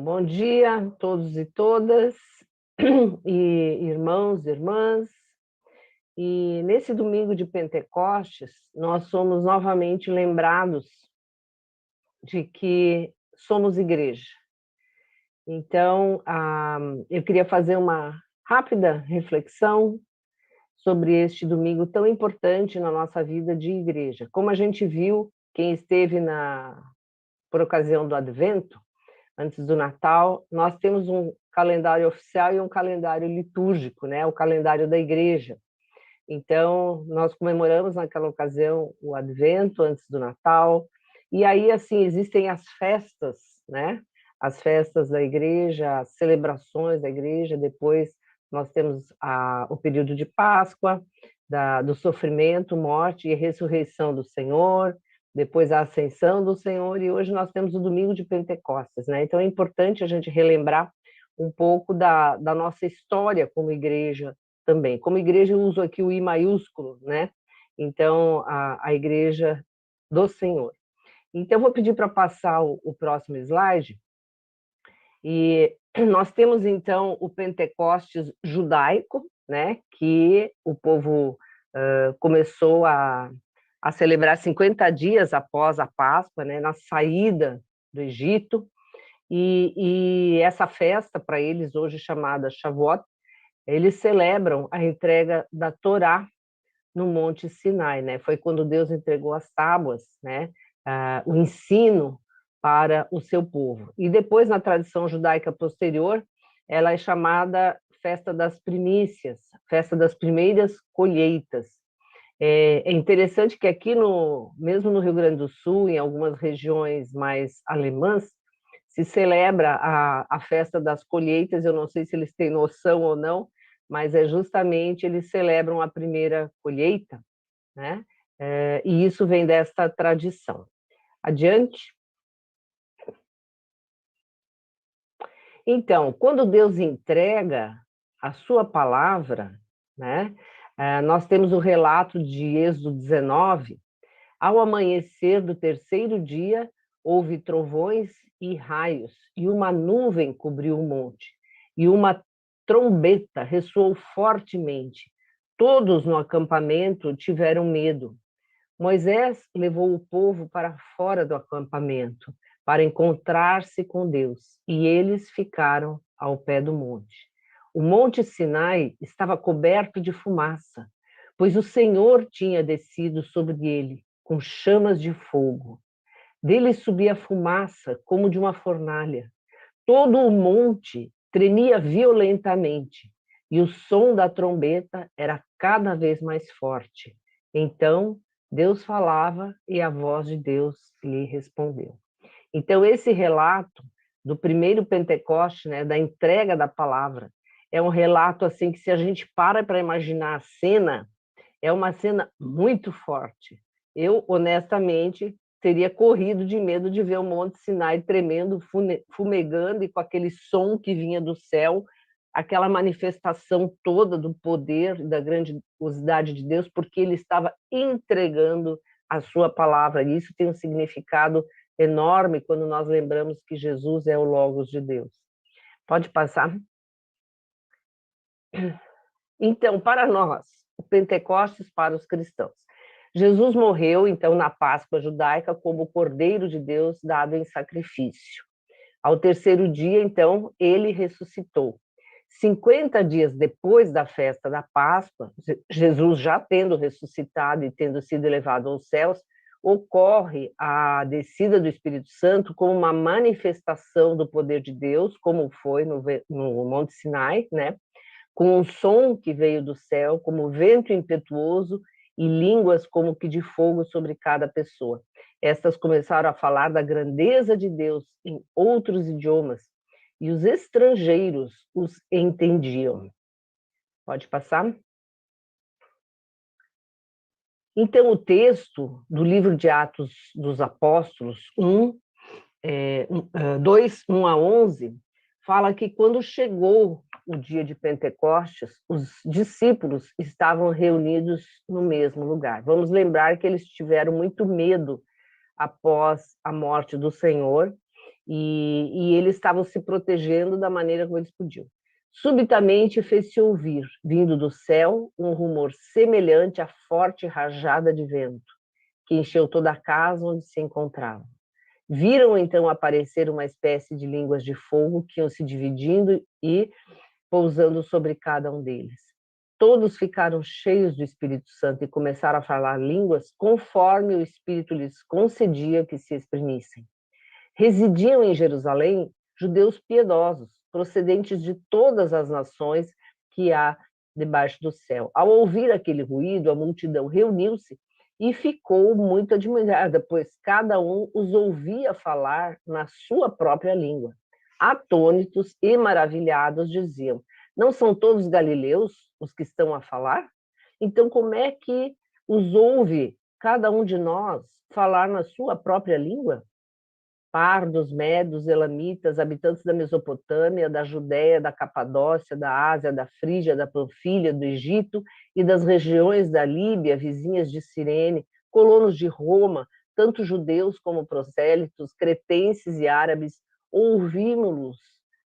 Então, bom dia a todos e todas, e irmãos e irmãs. E nesse domingo de Pentecostes, nós somos novamente lembrados de que somos igreja. Então, eu queria fazer uma rápida reflexão sobre este domingo tão importante na nossa vida de igreja. Como a gente viu, quem esteve por ocasião do Advento, antes do Natal, nós temos um calendário oficial e um calendário litúrgico, né? O calendário da igreja. Então, nós comemoramos naquela ocasião o Advento, antes do Natal, e aí, assim, existem as festas, né? As festas da igreja, as celebrações da igreja, depois nós temos o período de Páscoa, do sofrimento, morte e ressurreição do Senhor, depois a ascensão do Senhor, e hoje nós temos o domingo de Pentecostes, né? Então é importante a gente relembrar um pouco da nossa história como igreja também. Como igreja eu uso aqui o I maiúsculo, né? Então, a igreja do Senhor. Então, eu vou pedir para passar o próximo slide, e nós temos, então, o Pentecostes judaico, né? Que o povo começou a celebrar 50 dias após a Páscoa, né, na saída do Egito, e essa festa, para eles hoje chamada Shavuot, eles celebram a entrega da Torá no Monte Sinai, né? Foi quando Deus entregou as tábuas, né? O ensino para o seu povo. E depois, na tradição judaica posterior, ela é chamada Festa das Primícias, Festa das Primeiras Colheitas. É interessante que aqui, mesmo no Rio Grande do Sul, em algumas regiões mais alemãs, se celebra a festa das colheitas. Eu não sei se eles têm noção ou não, mas é justamente, eles celebram a primeira colheita, né? E isso vem desta tradição. Adiante. Então, quando Deus entrega a sua palavra, né? Nós temos o relato de Êxodo 19. Ao amanhecer do terceiro dia, houve trovões e raios, e uma nuvem cobriu o monte, e uma trombeta ressoou fortemente. Todos no acampamento tiveram medo. Moisés levou o povo para fora do acampamento, para encontrar-se com Deus, e eles ficaram ao pé do monte. O monte Sinai estava coberto de fumaça, pois o Senhor tinha descido sobre ele com chamas de fogo. Dele subia fumaça como de uma fornalha. Todo o monte tremia violentamente, e o som da trombeta era cada vez mais forte. Então, Deus falava e a voz de Deus lhe respondeu. Então, esse relato do primeiro Pentecoste, né, da entrega da palavra, é um relato assim que, se a gente para imaginar a cena, é uma cena muito forte. Eu, honestamente, teria corrido de medo de ver o Monte Sinai tremendo, fumegando, e com aquele som que vinha do céu, aquela manifestação toda do poder e da grandiosidade de Deus, porque ele estava entregando a sua palavra. E isso tem um significado enorme quando nós lembramos que Jesus é o Logos de Deus. Pode passar? Então, para nós, o Pentecostes para os cristãos. Jesus morreu, então, na Páscoa judaica, como o Cordeiro de Deus dado em sacrifício. Ao terceiro dia, então, ele ressuscitou. 50 dias depois da festa da Páscoa, Jesus já tendo ressuscitado e tendo sido elevado aos céus, ocorre a descida do Espírito Santo como uma manifestação do poder de Deus, como foi no Monte Sinai, né? Com um som que veio do céu, como vento impetuoso, e línguas como que de fogo sobre cada pessoa. Estas começaram a falar da grandeza de Deus em outros idiomas, e os estrangeiros os entendiam. Pode passar? Então, o texto do livro de Atos dos Apóstolos, 2, 1 a 11, fala que quando chegou o dia de Pentecostes, os discípulos estavam reunidos no mesmo lugar. Vamos lembrar que eles tiveram muito medo após a morte do Senhor, e eles estavam se protegendo da maneira como eles podiam. Subitamente fez-se ouvir, vindo do céu, um rumor semelhante à forte rajada de vento, que encheu toda a casa onde se encontravam. Viram então aparecer uma espécie de línguas de fogo que iam se dividindo e pousando sobre cada um deles. Todos ficaram cheios do Espírito Santo e começaram a falar línguas conforme o Espírito lhes concedia que se exprimissem. Residiam em Jerusalém judeus piedosos, procedentes de todas as nações que há debaixo do céu. Ao ouvir aquele ruído, a multidão reuniu-se e ficou muito admirada, pois cada um os ouvia falar na sua própria língua. Atônitos e maravilhados diziam: não são todos galileus os que estão a falar? Então, como é que os ouve cada um de nós falar na sua própria língua? Pardos, medos, elamitas, habitantes da Mesopotâmia, da Judéia, da Capadócia, da Ásia, da Frígia, da Panfilha, do Egito e das regiões da Líbia, vizinhas de Cirene, colonos de Roma, tanto judeus como prosélitos, cretenses e árabes, ouvimos-los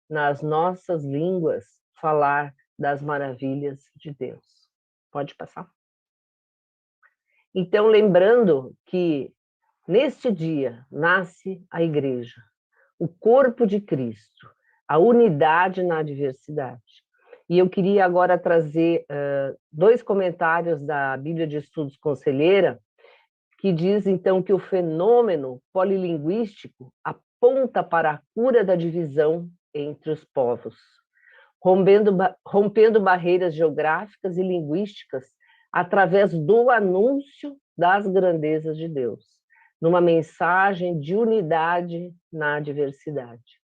nas nossas línguas falar das maravilhas de Deus. Pode passar? Então, lembrando que neste dia nasce a igreja, o corpo de Cristo, a unidade na diversidade. E eu queria agora trazer dois comentários da Bíblia de Estudos Conselheira, que diz, então, que o fenômeno polilinguístico aponta para a cura da divisão entre os povos, rompendo barreiras geográficas e linguísticas através do anúncio das grandezas de Deus, numa mensagem de unidade na diversidade.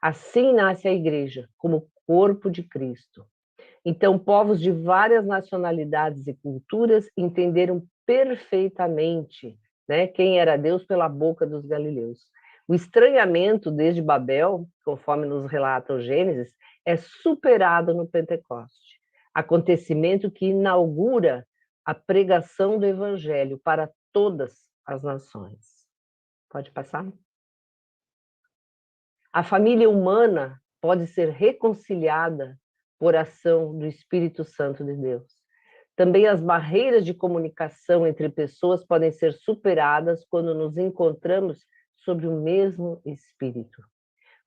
Assim nasce a igreja, como corpo de Cristo. Então, povos de várias nacionalidades e culturas entenderam perfeitamente, né, quem era Deus pela boca dos galileus. O estranhamento desde Babel, conforme nos relata o Gênesis, é superado no Pentecoste, acontecimento que inaugura a pregação do Evangelho para todas as nações. Pode passar? A família humana pode ser reconciliada por ação do Espírito Santo de Deus. Também as barreiras de comunicação entre pessoas podem ser superadas quando nos encontramos sobre o mesmo Espírito.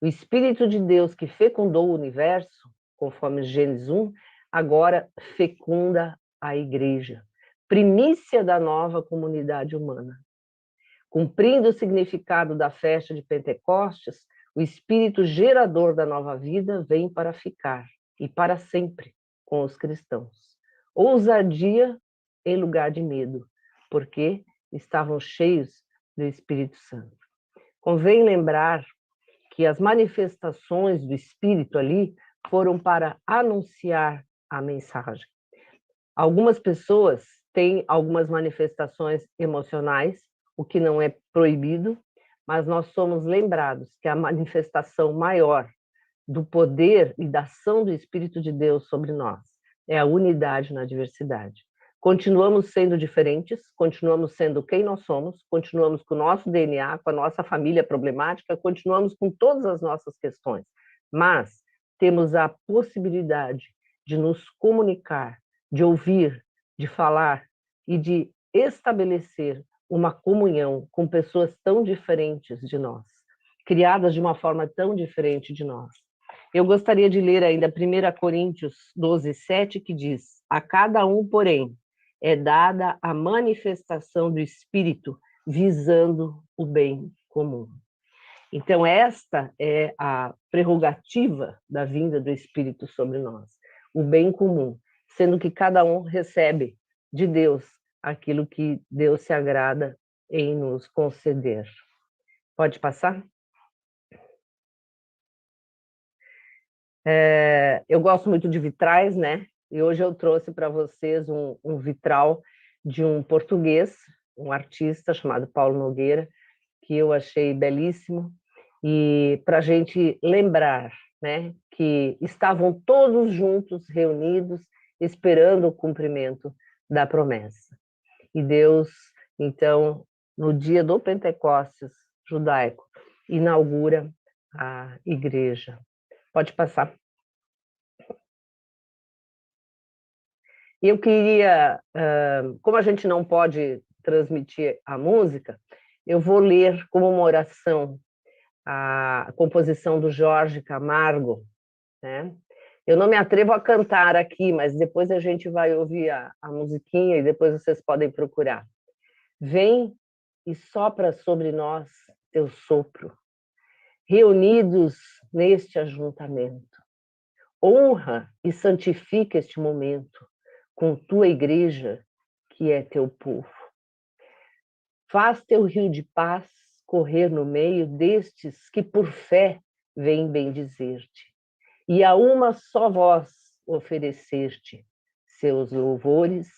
O Espírito de Deus que fecundou o universo, conforme Gênesis 1, agora fecunda a igreja, primícia da nova comunidade humana. Cumprindo o significado da festa de Pentecostes, o Espírito gerador da nova vida vem para ficar, e para sempre, com os cristãos. Ousadia em lugar de medo, porque estavam cheios do Espírito Santo. Convém lembrar que as manifestações do Espírito ali foram para anunciar a mensagem. Algumas pessoas têm algumas manifestações emocionais, o que não é proibido, mas nós somos lembrados que a manifestação maior do poder e da ação do Espírito de Deus sobre nós é a unidade na diversidade. Continuamos sendo diferentes, continuamos sendo quem nós somos, continuamos com o nosso DNA, com a nossa família problemática, continuamos com todas as nossas questões, mas temos a possibilidade de nos comunicar, de ouvir, de falar e de estabelecer uma comunhão com pessoas tão diferentes de nós, criadas de uma forma tão diferente de nós. Eu gostaria de ler ainda 1 Coríntios 12, 7, que diz: a cada um, porém, é dada a manifestação do Espírito visando o bem comum. Então, esta é a prerrogativa da vinda do Espírito sobre nós, o bem comum, sendo que cada um recebe de Deus aquilo que Deus se agrada em nos conceder. Pode passar? Eu gosto muito de vitrais, né? E hoje eu trouxe para vocês um vitral de um português, um artista chamado Paulo Nogueira, que eu achei belíssimo, e para a gente lembrar, né, que estavam todos juntos, reunidos, esperando o cumprimento da promessa. E Deus, então, no dia do Pentecostes judaico, inaugura a igreja. Pode passar. Eu queria, como a gente não pode transmitir a música, eu vou ler como uma oração a composição do Jorge Camargo, né? Eu não me atrevo a cantar aqui, mas depois a gente vai ouvir a musiquinha e depois vocês podem procurar. Vem e sopra sobre nós teu sopro, reunidos neste ajuntamento. Honra e santifica este momento com tua igreja, que é teu povo. Faz teu rio de paz correr no meio destes que por fé vêm bendizer-te, e a uma só voz oferecer-te seus louvores,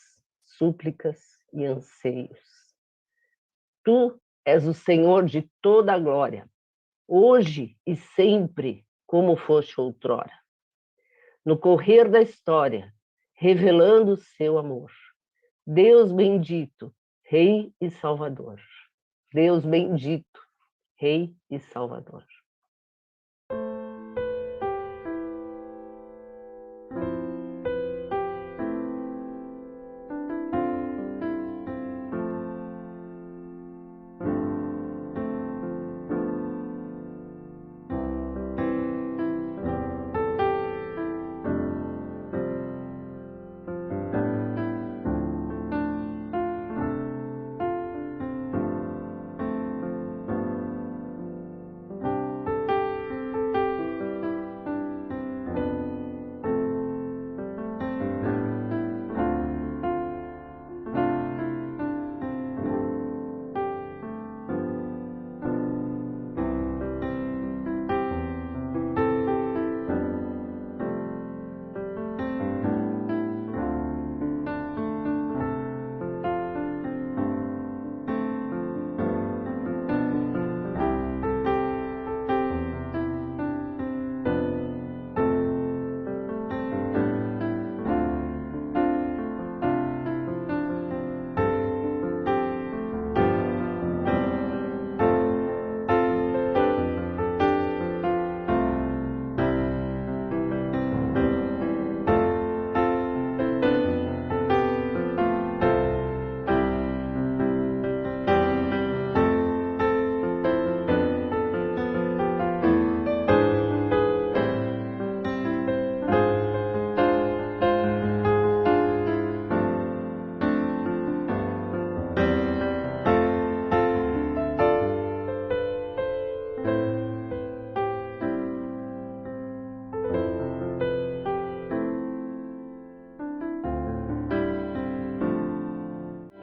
súplicas e anseios. Tu és o Senhor de toda a glória, hoje e sempre, como foste outrora. No correr da história, revelando o seu amor. Deus bendito, Rei e Salvador. Deus bendito, Rei e Salvador.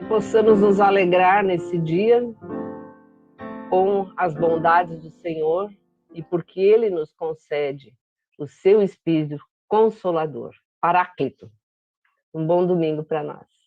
Possamos nos alegrar nesse dia com as bondades do Senhor e porque Ele nos concede o seu Espírito Consolador, Paráclito. Um bom domingo para nós.